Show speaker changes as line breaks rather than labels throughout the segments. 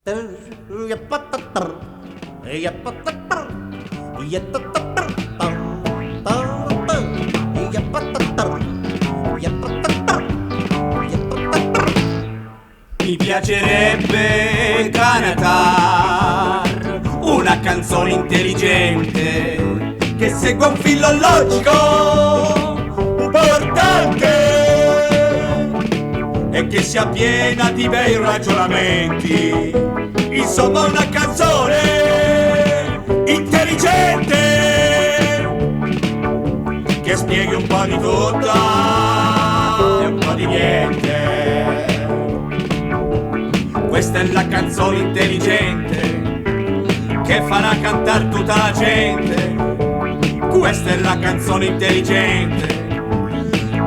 Mi piacerebbe cantare una canzone intelligente che segua un filo logico importante e che sia piena di bei ragionamenti. Insomma, una canzone intelligente che spieghi un po' di tutto e un po' di niente. Questa è la canzone intelligente che farà cantare tutta la gente. Questa è la canzone intelligente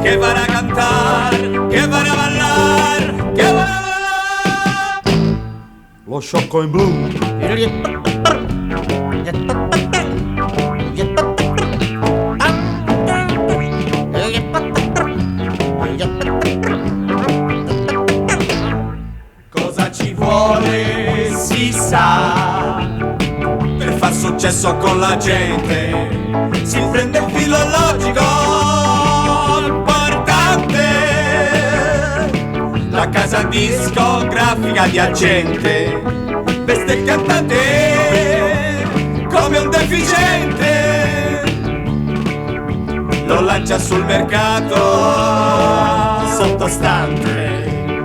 che farà cantare, che farà ballare, che farà ballare.
Lo sciocco in blu.
Cosa ci vuole si sa per far successo con la gente. Si prende il filo logico importante, la casa discografica di agente veste il cantante come un deficiente, lo lancia sul mercato sottostante.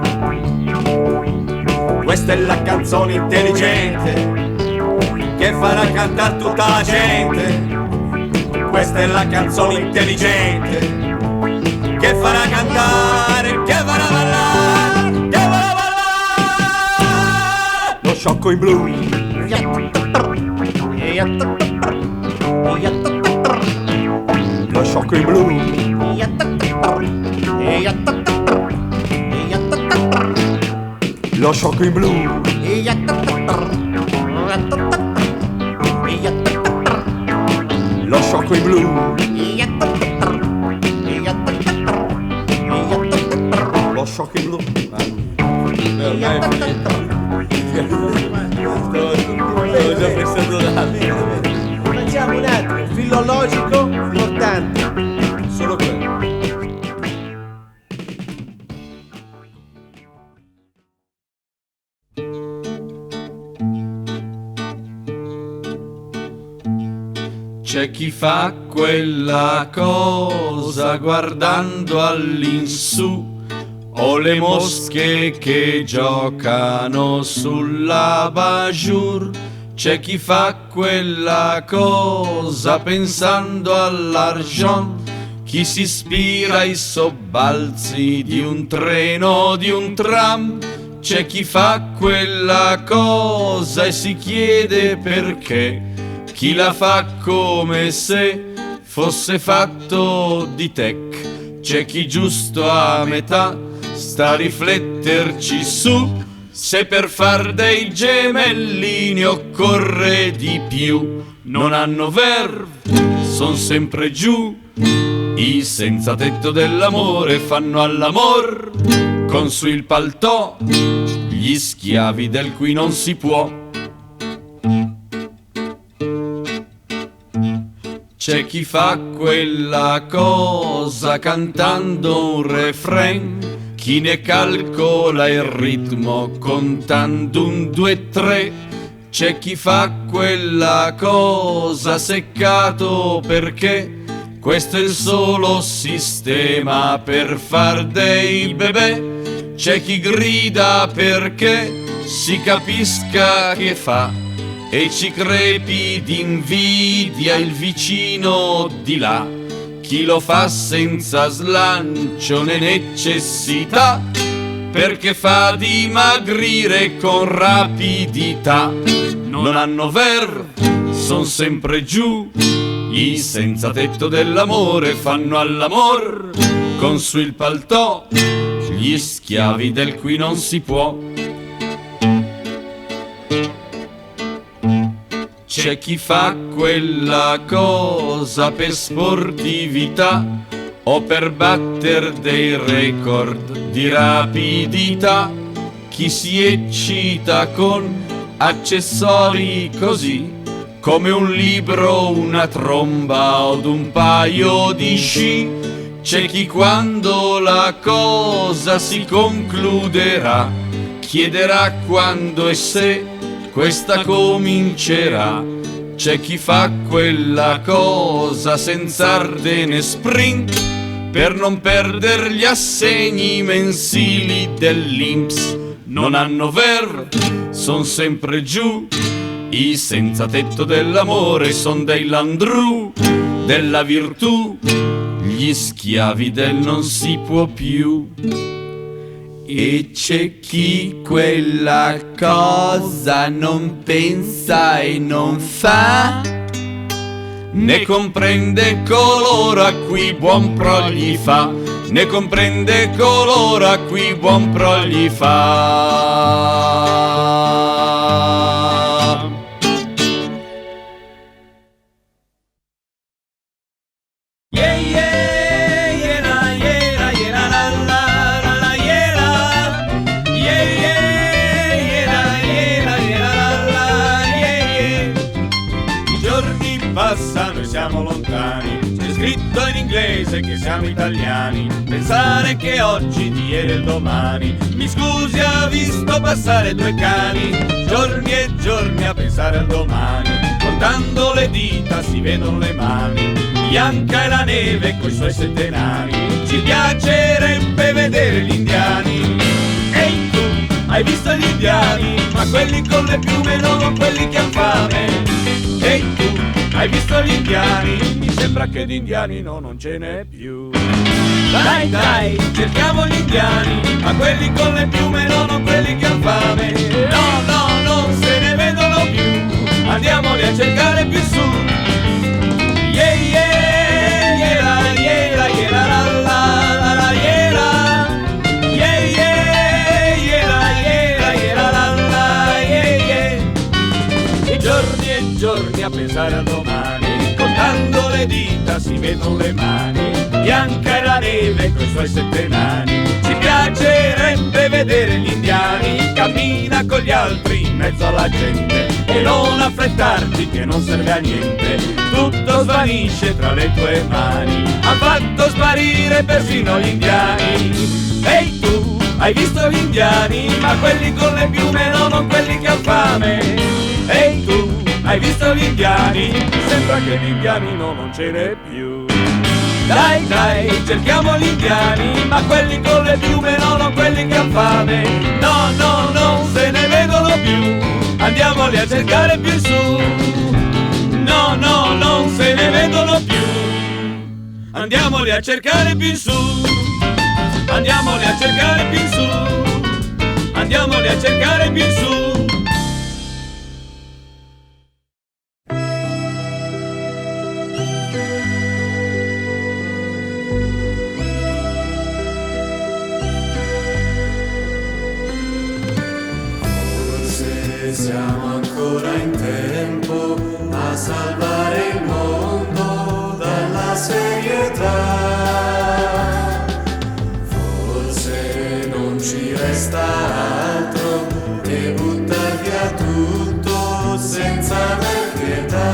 Questa è la canzone intelligente che farà cantare tutta la gente. Questa è la canzone intelligente che farà cantare, che farà ballare, che farà ballare.
Lo sciocco in blu. Lo sciocco in blu. Lo sciocco in blu. Lo sciocco in blu. Lo sciocco in blu.
Stavo già pensando
Facciamo un altro filologico importante.
solo quello.
C'è chi fa quella cosa guardando all'insù, o le mosche che giocano sulla bajour. C'è chi fa quella cosa pensando all'argent, chi si ispira ai sobbalzi di un treno, di un tram. C'è chi fa quella cosa e si chiede perché, chi la fa come se fosse fatto di tech. C'è chi giusto a metà sta a rifletterci su, se per far dei gemellini occorre di più. Non hanno verve, son sempre giù, i senza tetto dell'amore fanno all'amor con su il paltò, gli schiavi del cui non si può. C'è chi fa quella cosa cantando un refrain, chi ne calcola il ritmo contando un, due, tre. C'è chi fa quella cosa seccato perché questo è il solo sistema per far dei bebè. C'è chi grida perché si capisca che fa e ci crepi d'invidia il vicino di là. Chi lo fa senza slancio né necessità, perché fa dimagrire con rapidità. Non hanno verve, son sempre giù, i senza tetto dell'amore fanno all'amor con su il paltò, gli schiavi del cui non si può. C'è chi fa quella cosa per sportività o per batter dei record di rapidità. chi si eccita con accessori così, come un libro, una tromba od un paio di sci. C'è chi quando la cosa si concluderà chiederà quando e se questa comincerà. C'è chi fa quella cosa senza ardene sprint per non perdere gli assegni mensili dell'INPS. Non hanno verve, son sempre giù, i senza tetto dell'amore son dei landru della virtù, gli schiavi del non si può più. E c'è chi quella cosa non pensa e non fa, ne comprende coloro a cui buon pro gli fa, ne comprende coloro a cui buon pro gli fa.
Yeah, yeah, yeah, la, yeah, la, la, la, la, la, yeah, la. Yeah, yeah, yeah, la, yeah, la, yeah, yeah. I giorni passano e siamo lontani, c'è scritto in inglese che siamo italiani. Pensare che oggi, di ieri e il domani, mi scusi, ha visto passare due cani. Giorni e giorni a pensare al domani, contando le dita si vedono le mani. Bianca è la neve coi suoi 7 nani, ci piacerebbe vedere gli indiani. Ehi tu, hai visto gli indiani? Ma quelli con le piume, non quelli che han fame. Ehi tu, hai visto gli indiani? Mi sembra che di indiani non ce n'è più. Dai dai, cerchiamo gli indiani, ma quelli con le piume, non quelli che han fame. No, no, non se ne vedono più, andiamoli a cercare più su. Yeah, yeah, yeah, la, yeah, la, yeah, la, la, la, la, yeah, la. Yeah, yeah, yeah, la, yeah, la, yeah, la, la, la, yeah, yeah. I giorni e giorni a pensare a domani, contando le dita si vedono le mani. Bianca è la neve coi suoi 7 nani, ci piacerebbe vedere gli indiani. Cammina con gli altri in mezzo alla gente e non affrettarti che non serve a niente, tutto svanisce tra le tue mani. Ha fatto sparire persino gli indiani. Ehi tu, hai visto gli indiani? Ma quelli con le piume, non quelli che han fame. Ehi tu, hai visto gli indiani? Sembra che gli indiani non ce n'è più. Dai dai, cerchiamo gli indiani, ma quelli con le piume, non quelli che han fame. No, no, non se ne vedono più, andiamoli a cercare più su. No, no, non se ne vedono più, andiamoli a cercare più su. Andiamoli a cercare più su, andiamoli a cercare più su.
Siamo ancora in tempo a salvare il mondo dalla serietà. Forse non ci resta altro che buttar via tutto senza aver pietà.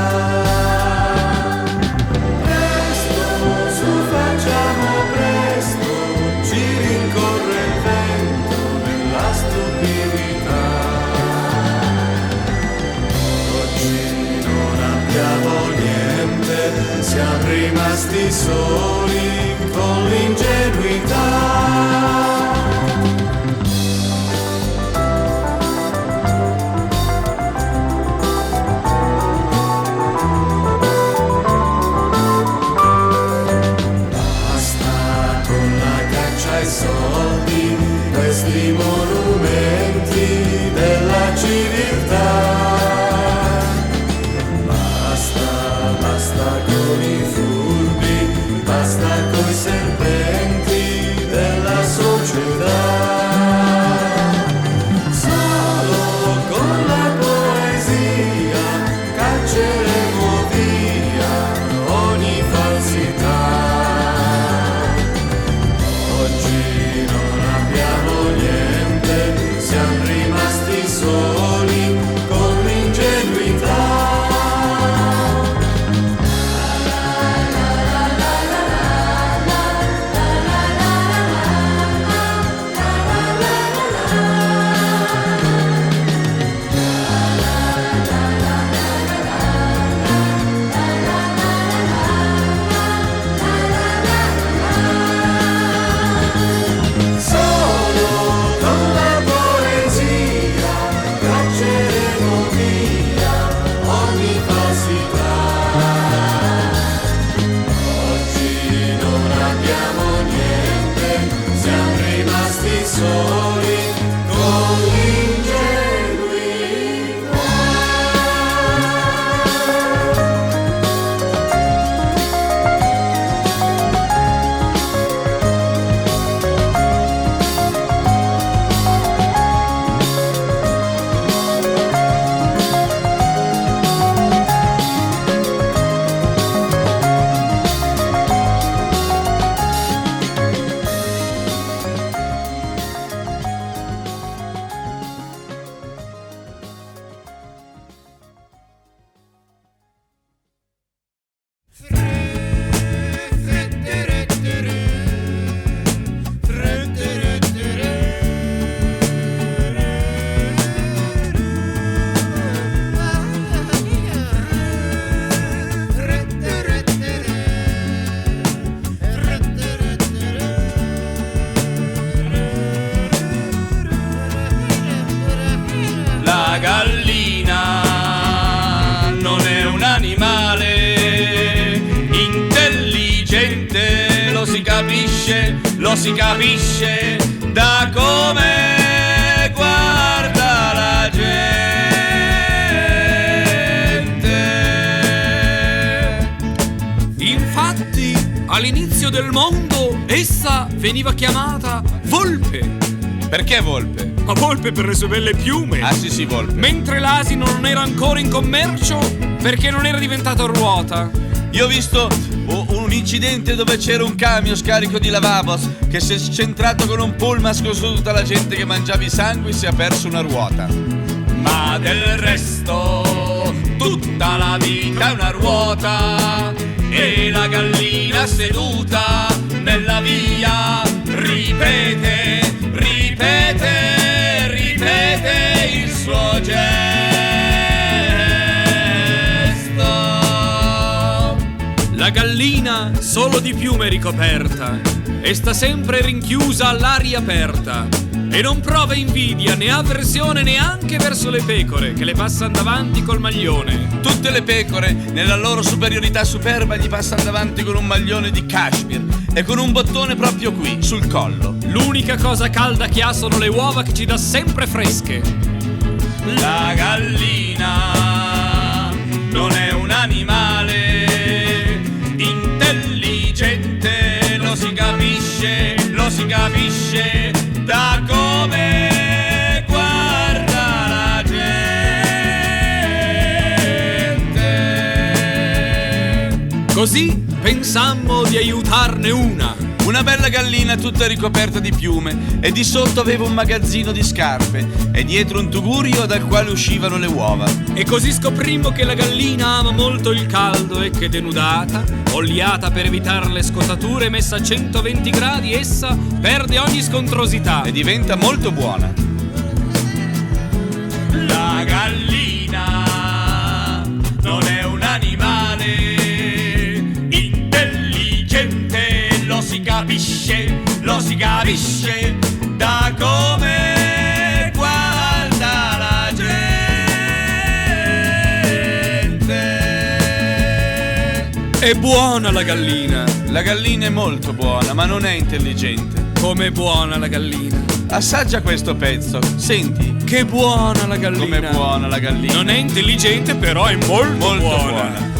Presto, su facciamo presto, ci rincorre il vento nella stupidità. Abbiamo niente, siamo rimasti soli con l'ingenuità. Basta con la caccia ai soldi, questi monumenti della civiltà. Basta con i furbi, basta coi serpenti.
si capisce da come guarda la gente.
Infatti, all'inizio del mondo, essa veniva chiamata volpe.
Perché volpe?
Ma volpe per le sue belle piume.
Ah sì, volpe.
Mentre l'asino non era ancora in commercio perché non era diventato a ruota.
Io ho visto un incidente dove c'era un camion scarico di lavabos che si è scentrato con un pullman su tutta la gente che mangiava i sangui e si è perso una ruota. Ma del resto tutta la vita è una ruota e la gallina seduta nella via ripete, ripete, ripete il suo gesto.
La gallina solo di piume ricoperta e sta sempre rinchiusa all'aria aperta e non prova invidia né avversione neanche verso le pecore che le passano davanti col maglione.
Tutte le pecore, nella loro superiorità superba, gli passano davanti con un maglione di cashmere e con un bottone proprio qui, sul collo.
L'unica cosa calda che ha sono le uova che ci dà sempre fresche.
La gallina non è un animale intelligente, lo si capisce da come guarda la gente.
Così pensammo di aiutarne una
bella gallina tutta ricoperta di piume e di sotto aveva un magazzino di scarpe e dietro un tugurio dal quale uscivano le uova.
E così scoprimmo che la gallina ama molto il caldo e che denudata, oliata per evitare le scottature, messa a 120 gradi, essa perde ogni scontrosità
E diventa molto buona. La gallina non è un animale intelligente, lo si capisce da come guarda la gente.
È buona la gallina.
La gallina è molto buona, ma non è intelligente.
Come buona la gallina.
Assaggia questo pezzo, senti.
Che buona la gallina.
Com'è buona la gallina.
Non è intelligente, però è molto buona.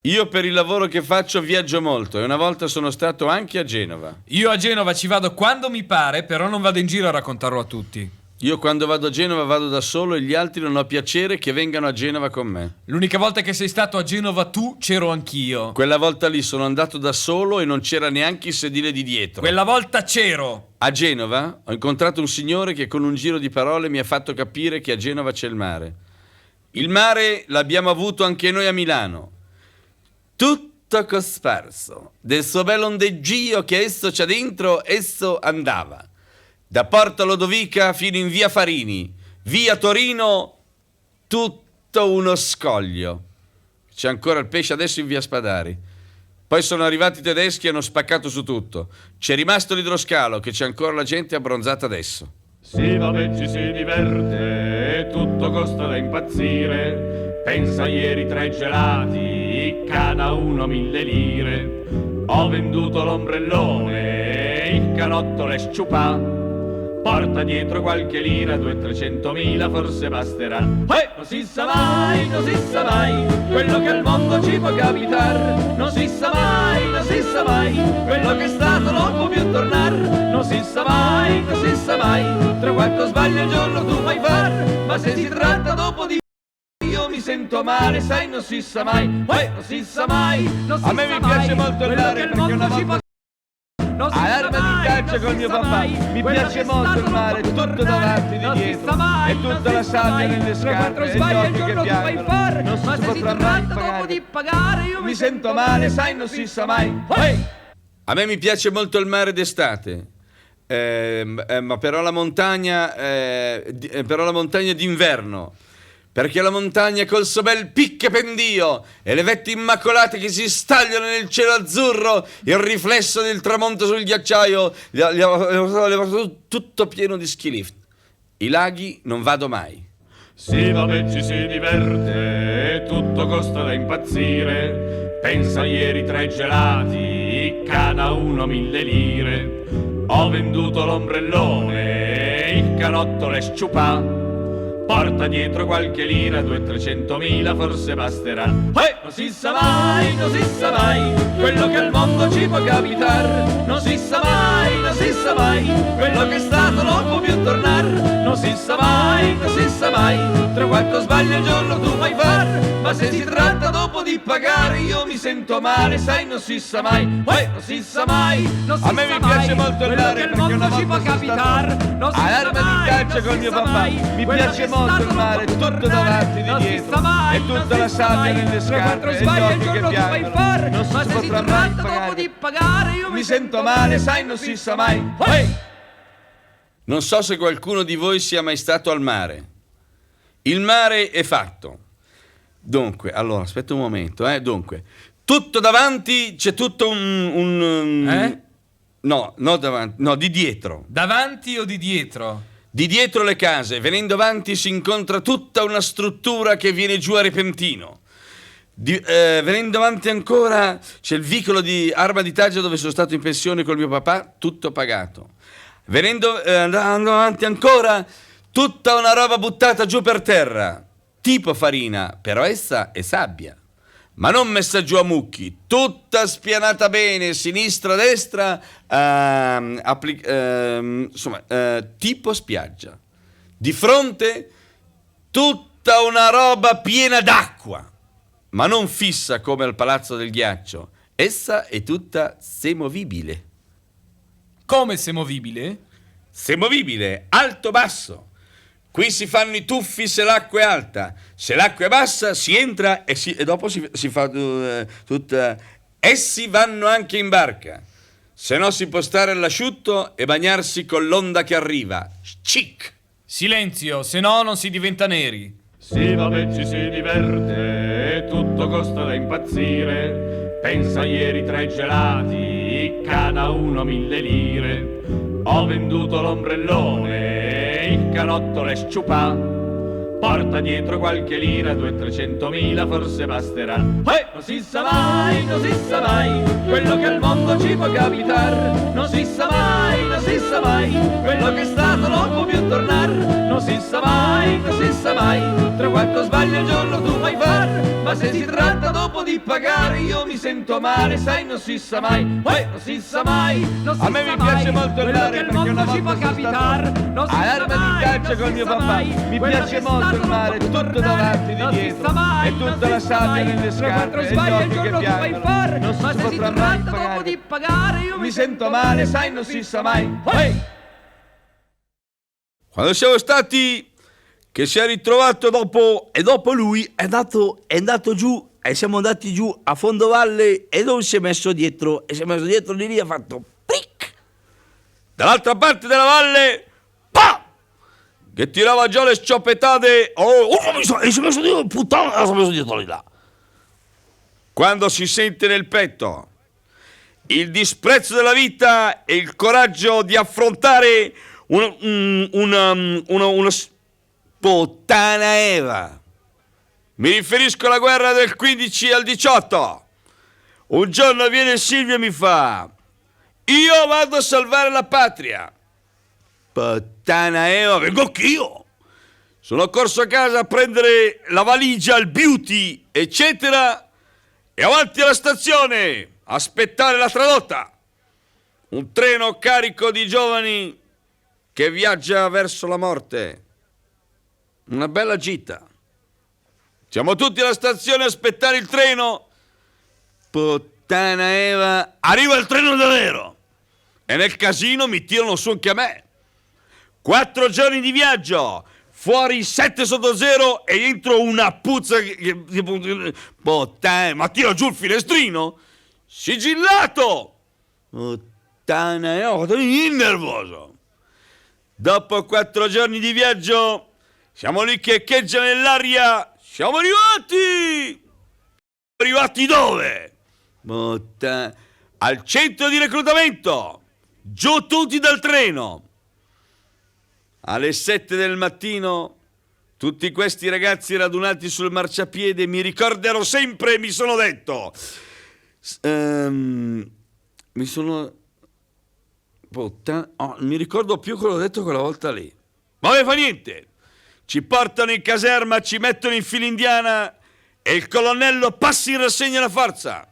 Io per il lavoro che faccio viaggio molto e una volta sono stato anche a Genova.
Io a Genova ci vado quando mi pare, però non vado in giro a raccontarlo a tutti.
Io quando vado a Genova vado da solo e gli altri non ho piacere che vengano a Genova con me.
L'unica volta che sei stato a Genova tu, c'ero anch'io.
Quella volta lì sono andato da solo e non c'era neanche il sedile di dietro.
Quella volta c'ero.
A Genova ho incontrato un signore che con un giro di parole mi ha fatto capire che a Genova c'è il mare. Il mare l'abbiamo avuto anche noi a Milano. Tutto cosparso del suo bel ondeggio che esso c'ha dentro, esso andava. Da Porta Lodovica fino in via Farini, via Torino, tutto uno scoglio. C'è ancora il pesce adesso in via Spadari. Poi sono arrivati i tedeschi e hanno spaccato su tutto. C'è rimasto l'idroscalo, che c'è ancora la gente abbronzata adesso.
Sì, vabbè, ci si diverte e tutto costa da impazzire. Pensa ieri 3 gelati, cada uno 1000 lire. Ho venduto l'ombrellone, il canotto le sciupà. Porta dietro qualche lira, 200-300.000 forse basterà. Non si sa mai, non si sa mai, quello che al mondo ci può capitare. Non si sa mai, non si sa mai, quello che è stato non può più tornare. Non si sa mai, non si sa mai, tra quanto sbagli al giorno tu mai far. Ma se si tratta dopo di io mi sento male, sai, non si sa mai, non si sa mai, non si sa mai.
A me mi piace molto il mare perché una volta
all'arma di calcio con mio papà mi piace molto il mare, tutto davanti di dietro e tutta la sabbia nelle scarpe e gli occhi che piangono, non si potrà mai pagare. Io mi sento male, sai, non si sa mai.
A me mi piace molto il mare d'estate, ma però la montagna d'inverno, perché la montagna col suo bel picche pendio e le vette immacolate che si stagliano nel cielo azzurro, il riflesso del tramonto sul ghiacciaio, tutto pieno di ski lift. I laghi non vado mai.
Sì, vabbè, ci si diverte, tutto costa da impazzire. Pensa ieri 3 gelati, cada uno 1000 lire. Ho venduto l'ombrellone, il canotto le sciupà. Porta dietro qualche lira, 200-300 forse basterà. Non si sa mai, non si sa mai, quello che al mondo ci può capitare. Non si sa mai, non si sa mai, quello che è stato non può più tornare. Non si sa mai, non si sa mai, tra quanto sbagli il giorno tu puoi far. Ma se si tratta dopo di pagare io mi sento male, sai, non si sa mai. Non si sa mai, non si sa mai,
a me mi piace molto il mare
perché una volta ci può capitare. Non si sa mai,
di calcio con mio papà. Mi piace molto il mare, tutto davanti di dietro e tutta la sabbia nelle scarpe e gli occhi che piangono. Non si potrà mai pagare.
Io mi sento male, sai, non si sa mai.
Non so se qualcuno di voi sia mai stato al mare. Il mare è fatto. Dunque, allora, aspetta un momento, Dunque, tutto davanti c'è tutto un No, davanti, no, di dietro.
Davanti o di dietro?
Di dietro le case, venendo avanti si incontra tutta una struttura che viene giù a repentino. Venendo avanti ancora c'è il vicolo di Arma di Taggia dove sono stato in pensione col mio papà, tutto pagato. Andando avanti ancora, tutta una roba buttata giù per terra, tipo farina, però essa è sabbia, ma non messa giù a mucchi, tutta spianata bene, sinistra, destra, tipo spiaggia. Di fronte tutta una roba piena d'acqua, ma non fissa come al Palazzo del Ghiaccio, essa è tutta semovibile.
Come semovibile?
Semovibile, alto-basso. Qui si fanno i tuffi se l'acqua è alta, se l'acqua è bassa si entra e dopo si fa tutta. Essi vanno anche in barca, se no si può stare all'asciutto e bagnarsi con l'onda che arriva. Chic!
Silenzio, se no non si diventa neri.
Sì, vabbè, ci si diverte, tutto costa da impazzire. Pensa ieri 3 gelati, cada uno 1000 lire. Ho venduto l'ombrellone, il canotto le sciupà. Porta dietro qualche lira, 200-300 forse basterà. Non si sa mai, non si sa mai, quello che al mondo ci può capitare. Non si sa mai, non si sa mai, quello che è stato non può più tornare. Non si sa mai, non si sa mai, tra quanto sbagli il giorno tu puoi far. Ma se si tratta dopo di pagare io mi sento male, sai, non si sa mai. Non si sa mai, non si sa mai,
a me mi piace molto il mare
perché una volta ci può capitare. Non si sa
Arma di Taggia con mio papà. Mi piace molto il mare, tutto davanti di dietro e tutta la sabbia nelle scarpe e gli occhi che piangono. Non si potrà mai pagare. Io mi sento male, sai, non si sa mai. Quando siamo stati, che si è ritrovato dopo lui è andato giù e siamo andati giù a fondovalle e lui si è messo dietro di lì, ha fatto pric. Dall'altra parte della valle, pa! Che tirava già le scioppettate. E si è messo dietro, puttana, si è messo dietro di là. Quando si sente nel petto il disprezzo della vita e il coraggio di affrontare una puttana Eva. Mi riferisco alla guerra del 15 al 18. Un giorno viene Silvio e mi fa: io vado a salvare la patria. Puttana Eva, vengo anch'io. Sono corso a casa a prendere la valigia, il beauty, eccetera, e avanti alla stazione, aspettare la tradotta. Un treno carico di giovani che viaggia verso la morte. Una bella gita. Siamo tutti alla stazione a aspettare il treno. Puttana Eva, arriva il treno davvero. E nel casino mi tirano su anche a me. 4 giorni di viaggio, fuori 7 sotto zero e dentro una puzza puttana, ma tira giù il finestrino. Sigillato. Puttana Eva, nervoso. Dopo 4 giorni di viaggio Siamo lì che echeggia nell'aria. Siamo arrivati! Arrivati dove? Al centro di reclutamento. Giù tutti dal treno. Alle 7 del mattino tutti questi ragazzi radunati sul marciapiede mi ricorderò sempre, mi sono detto. Mi ricordo più quello detto quella volta lì. Ma non fa niente. Ci portano in caserma, ci mettono in fila indiana e il colonnello passa in rassegna la forza.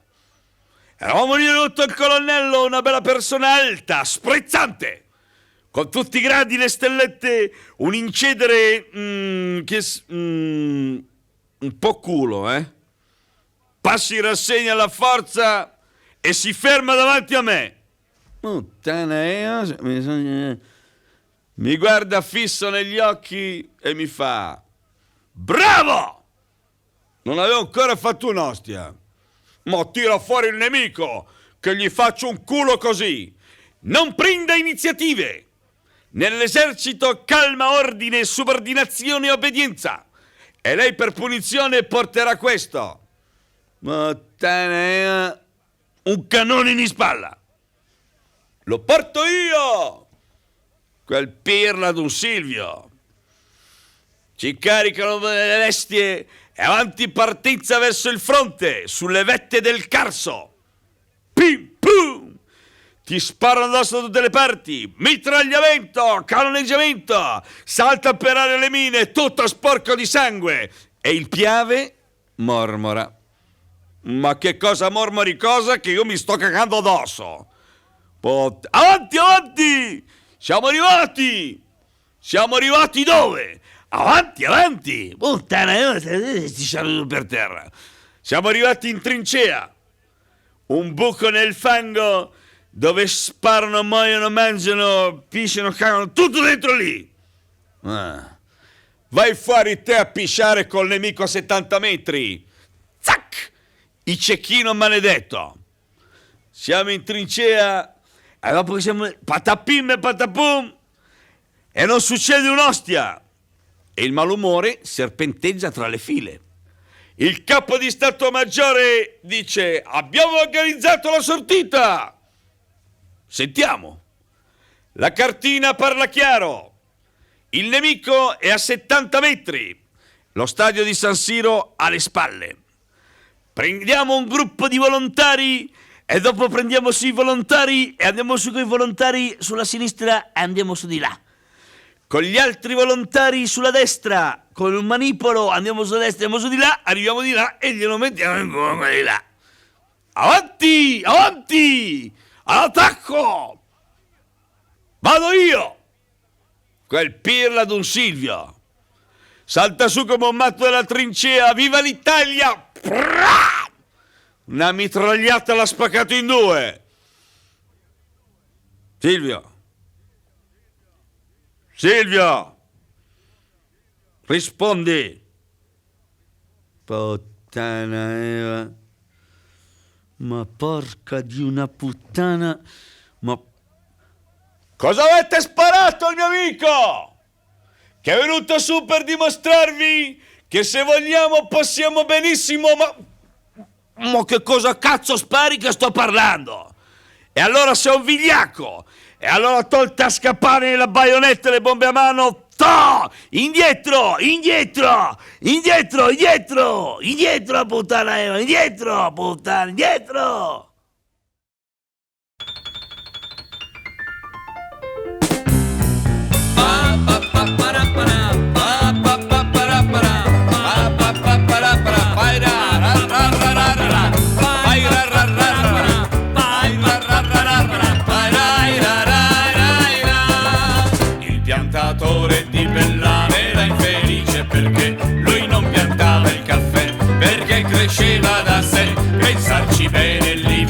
Eravamo lì tutto il colonnello, una bella persona alta, sprezzante, con tutti i gradi, le stellette, un incedere un po' culo, Passa in rassegna la forza e si ferma davanti a me. Mi guarda fisso negli occhi e mi fa: bravo! Non avevo ancora fatto un'ostia. Ma tira fuori il nemico, che gli faccio un culo così. Non prenda iniziative. Nell'esercito calma, ordine, subordinazione e obbedienza. E lei per punizione porterà questo. Un cannone in spalla. Lo porto io. Quel pirla d'un Silvio. Ci caricano le bestie e avanti partenza verso il fronte, sulle vette del Carso. Pim, pum! Ti sparano addosso da tutte le parti. Mitragliamento, cannoneggiamento. Salta per aria le mine, tutto sporco di sangue. E il Piave mormora. Ma che cosa mormori cosa? Che io mi sto cagando addosso. Avanti, avanti! Siamo arrivati! Siamo arrivati dove? Avanti, avanti! Puttana, ti saluto per terra. Siamo arrivati in trincea. Un buco nel fango dove sparano, muoiono, mangiano, pisciano, cagano, tutto dentro lì. Vai fuori te a pisciare col nemico a 70 metri. Zac! Il cecchino maledetto. Siamo in trincea e dopo che siamo patapim e patapum e non succede un'ostia. E il malumore serpenteggia tra le file. Il capo di Stato Maggiore dice: abbiamo organizzato la sortita. Sentiamo. La cartina parla chiaro. Il nemico è a 70 metri. Lo stadio di San Siro alle spalle. Prendiamo un gruppo di volontari e dopo prendiamo sui volontari e andiamo su coi volontari sulla sinistra e andiamo su di là. Con gli altri volontari sulla destra, con un manipolo andiamo sulla destra, andiamo su di là, arriviamo di là e glielo mettiamo in culo di là. Avanti, avanti, all'attacco! Vado io! Quel pirla d'un Silvio salta su come un matto della trincea, viva l'Italia! Una mitragliata l'ha spaccato in due. Silvio, rispondi. Puttana Eva. Ma porca di una puttana. Ma cosa avete sparato al mio amico? Che è venuto su per dimostrarvi che se vogliamo possiamo benissimo, ma che cosa cazzo spari che sto parlando? E allora sei un vigliacco. E allora tolta a scappare la baionetta e le bombe a mano. Indietro, indietro, indietro, indietro, indietro, puttana Eva, indietro, puttana, indietro.
Il piantatore di Bellame era infelice perché lui non piantava il caffè, perché cresceva da sé. Pensarci bene, lì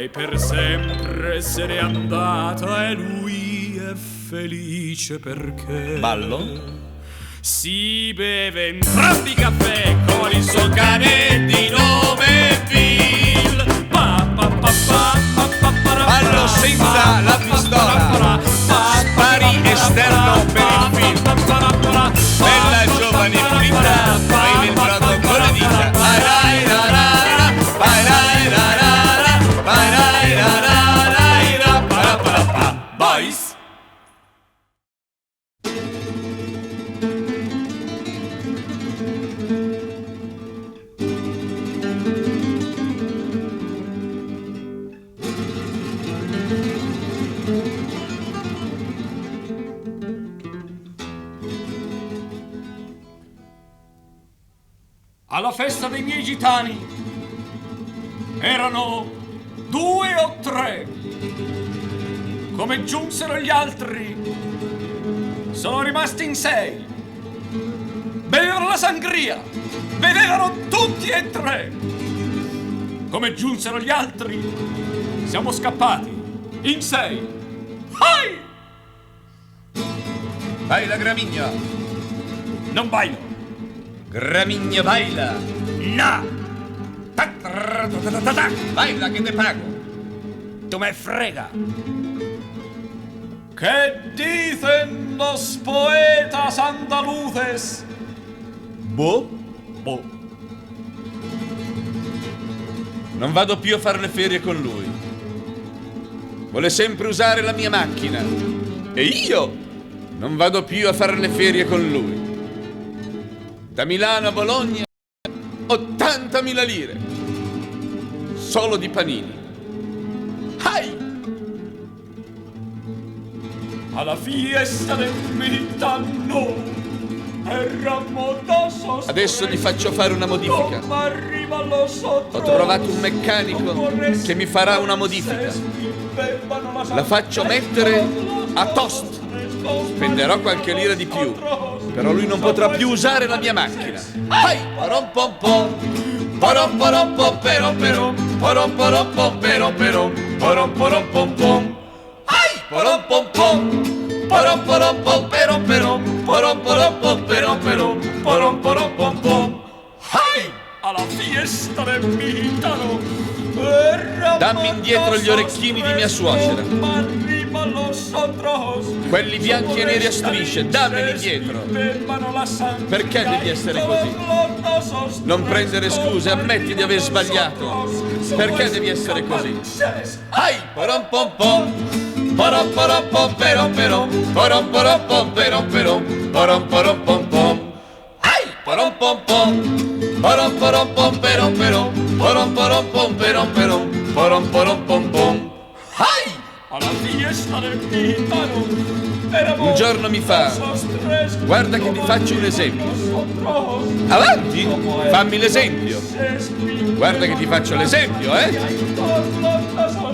lei per sempre se n'è andata e lui è felice perché
Ballo?
si beve entrambi i caffè con il suo cane di nome Bill.
Ballo senza la pistola, spari esterno per il film. Bella giovane flitta, vai nel prato con le dita. Vai rai ra ra ra, vai rai ra ra ra, vai rai ra ra rai ra pa pa pa. Boys.
Alla festa dei miei gitani erano 2 o 3. Come giunsero gli altri, sono rimasti in 6. Bevevano la sangria, bevevano tutti e 3. Come giunsero gli altri, siamo scappati in 6. Hai!
Vai la Gramigna.
Non bailo.
Gramigna baila.
No!
Baila che te pago.
Tu me frega. ¿Qué dicen los poetas andaluces?
Boh?
Boh.
Non vado più a fare le ferie con lui. Vuole sempre usare la mia macchina. E io non vado più a fare le ferie con lui. Da Milano a Bologna 80.000 lire. Solo di panini. Hai!
Alla fiesta del mitano eravamo dos.
Adesso gli faccio fare una modifica. Ho trovato un meccanico che mi farà una modifica. La faccio mettere a toast. Spenderò qualche lira di più, però lui non potrà più usare la mia macchina. Hai! Parom pom pom. Parom parom pom perom perom. Parom parom pom perom perom. Parom parom pom pom. Hai! Parom pom pom. Parom parom pom perom perom. Parom parom pom perom perom. Parom parom pom pom. Hai!
Alla fiesta del mitano.
Dammi indietro gli orecchini di mia suocera. Quelli bianchi e neri a strisce, dammeli indietro. Perché devi essere così? Non prendere scuse, ammetti di aver sbagliato. Perché devi essere così? Hai! Parom pom pom. Parom parom pom perom perom. Parom parom pom perom perom. Parom parom pom pom. Hai! Parom pom pom. Parom parom pom perom perom. Parom parom pom perom perom. Parom parom pom pom. Hai!
Alla fiesta del mitano.
Un giorno mi fa: guarda che ti faccio un esempio. Avanti, fammi l'esempio. Guarda che ti faccio l'esempio,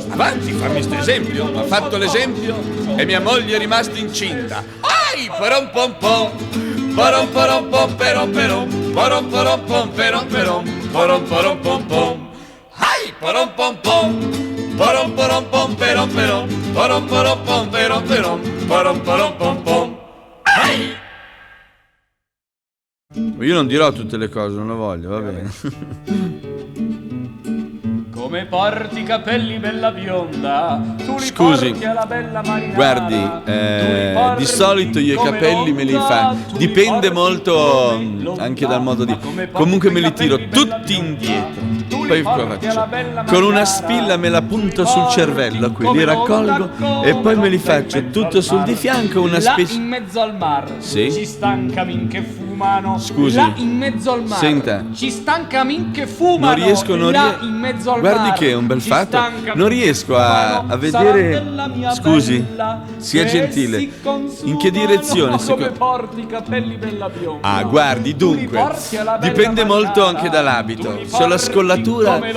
Avanti, fammi sto esempio. Ha fatto l'esempio e mia moglie è rimasta incinta. Ai! Parom pom pom. Parom parom pom perom perom. Parom parom pom perom perom. Parom parom pom pom. Ai! Parom pom pom. Parom parom pom perom perom. Parom parom pom perom perom. Parom parom pom pom. Ai! Io non dirò tutte le cose, non lo voglio, va bene.
Come porti i capelli bella bionda, tu li
Scusi,
porti alla bella marinara.
guardi, di solito io i capelli me li fa. Dipende molto anche dal modo di. Comunque me li tiro tutti indietro. Poi cosa faccio? Con una spilla me la punto sul cervello qui, li raccolgo e poi me li faccio tutto sul di fianco una specie.
Là in mezzo al mar
Sì?
ci stan camin che fumano.
Scusi.
Là in mezzo al mar
Senta.
ci stan camin che fumano.
Non riesco,
là in mezzo al
Guardi
mar
che è un bel
ci
fatto.
stan camin
Non
che
riesco
fumano.
a
Sarà
vedere.
della mia
Scusi,
bella
sia
che
gentile.
si consumano.
In che direzione si
come porti i capelli bella bionda?
Ah, guardi,
Tu li
dunque,
porti alla bella
dipende molto
marinara.
anche
Tu
dall'abito.
li
Se ho la
porti
scollatura paura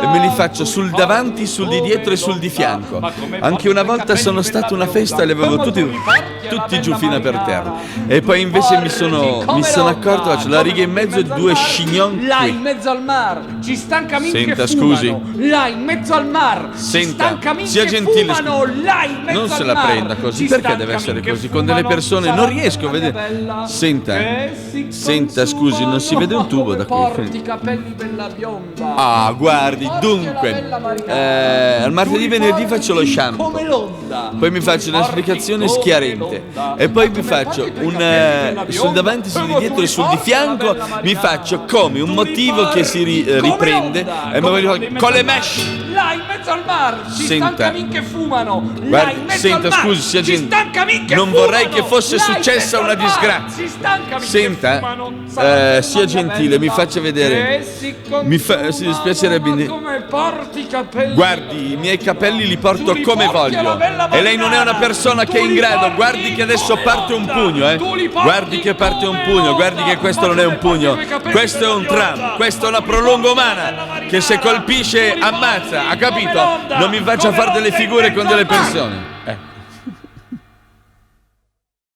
e me li faccio sul davanti, sul di dietro e sul di fianco. Anche una volta sono stato a una festa e li avevo tutti giù fino per terra. E poi invece mi sono accorto, faccio la riga in mezzo e 2 chignon
là
qui.
in mezzo al mar ci stanno camini
Senta,
che fumano.
scusi.
Là in mezzo al mar ci
Senta,
stanno camini
sia
che
gentile,
fumano. Là in mezzo
non
al
se la
mar
prenda così,
ci
perché
stanno
deve essere
camini
così?
che
Con delle
fumano.
persone non
Sarà
riesco a
una
vedere.
bella
Senta,
che si
senta, scusi, non si vede un tubo da qui.
Porti i capelli bella bionda.
Ah, guardi,
Porti la
dunque,
bella Mariana.
al martedì, venerdì faccio lo shampoo.
Come l'onda.
Poi mi faccio una spiegazione schiarente e poi mi faccio sul davanti, sul di dietro e sul di fianco mi faccio come un motivo che si riprende e mi voglio con le mesh.
Là in mezzo al mar ci stanno
Senta.
camini che fumano. Là
Guardi,
in mezzo
senta,
al mar
scusi, sia
ci
gentile.
stanno camini che
Non
fumano.
vorrei che fosse
Là in
successa
mezzo
una
al mar
disgrazia.
ci stanno camini che
Senta,
fumano. Sarà
sia
una
gentile, mi
bella
faccia vedere.
che si
Si dispiacerebbe.
consuma. Ma come porti i capelli?
Guardi, i miei capelli li porto
Tu li
come
porti alla
voglio.
bella
E lei non è una
Mariana.
persona che è
Tu
in
li
grado.
porti
Guardi che adesso
come
parte un
onda.
pugno,
Tu li porti
Guardi che parte un
come
pugno, guardi
onda.
che questo
Ma
non è un
come porti
pugno.
quei capelli
Questo è un
bella
tram,
bionda?
questa è una
Tu li
prolunga
porti
umana
alla Mariana.
che se colpisce
Tu li
ammazza, ha
porti
capito?
come l'onda.
Non mi faccia
Come
fare delle
l'onda in
figure
mezzo
con delle
al mar.
persone.